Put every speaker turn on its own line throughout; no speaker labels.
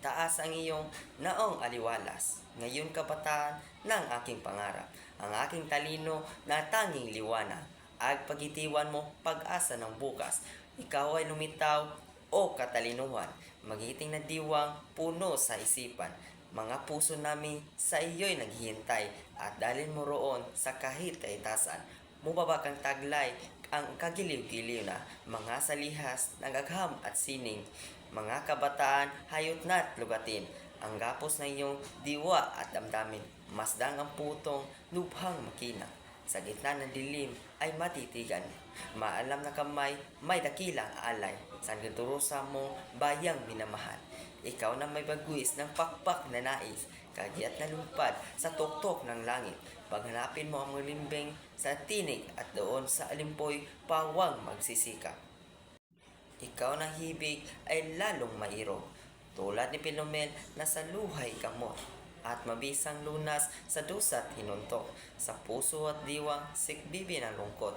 Mataas ang iyong naong aliwalas. Ngayon kabataan ng aking pangarap. Ang aking talino na tanging liwanag. Pagitiwan mo pag-asa ng bukas. Ikaw ay lumitaw o katalinuhan. Magiting na diwang puno sa isipan. Mga puso namin sa iyo'y naghihintay at dalhin mo roon sa kahit kaitasan. Mubaba kang taglay ang kagiliw-giliw na mga salihas ng agham at sining. Mga kabataan, hayot na't lugatin ang gapos na iyong diwa at damdamin. Masdang ang putong lubhang makina. Sa gitna ng dilim ay matitigan. Maalam na kamay, may dakilang alay. Sa giturusa mo, bayang minamahal. Ikaw na may bagwis ng pakpak na nais. Kagyat na lumpad sa tuktok ng langit. Paghanapin mo ang limbing sa tinig at doon sa alimpoy pawang magsisikap. Ikaw na hibig ay lalong mairo, tulad ni Pilomel na sa luhay kamot, at mabisang lunas sa dusat hinuntok, sa puso at diwang sikbibi ng lungkot.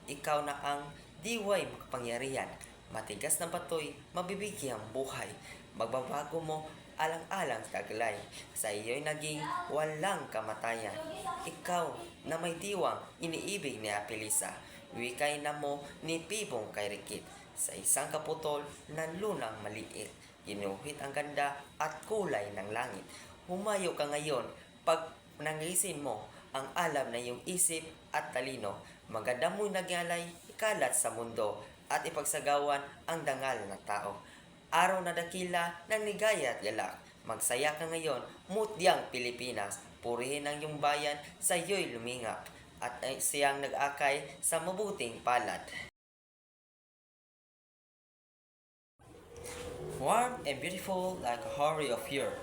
Ikaw na ang diway makapangyarihan, matigas na batoy, mabibigyang buhay, magbabago mo alang-alang taglay, sa iyo'y naging walang kamatayan. Ikaw na may diwang iniibig ni Apelisa, wikay na mo ni Pibong kay Rikit, sa isang kaputol ng lunang maliit, ginuhit ang ganda at kulay ng langit. Humayo ka ngayon pag nangisin mo ang alam na iyong isip at talino. Maganda mo'y nagyalay, ikalat sa mundo at ipagsagawan ang dangal na tao. Araw na dakila ng ligaya at galak. Magsaya ka ngayon, mutyang Pilipinas. Purihin ang iyong bayan, sa iyo'y lumingap. At siyang nag-akay sa mabuting palad. Warm and beautiful like a hoary of yore,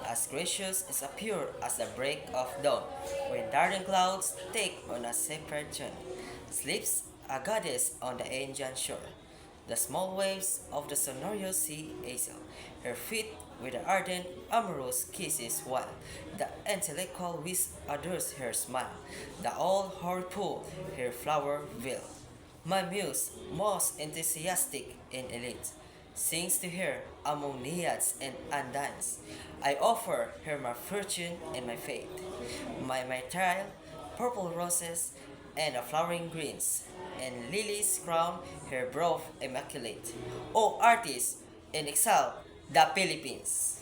as gracious as pure as the break of dawn, when darting clouds take on a separate turn, sleeps a goddess on the Aegean shore. The small waves of the sonorous sea hazel, her feet with the ardent, amorous kisses while the intellectual whisk adores her smile, the old hoary pool her flower veil. My muse, most enthusiastic in elite, sings to her among naiads and undines. I offer her my fortune and my faith, my trial, purple roses, and the flowering greens, and lilies crown her brow immaculate. O artist, in exile, the Philippines!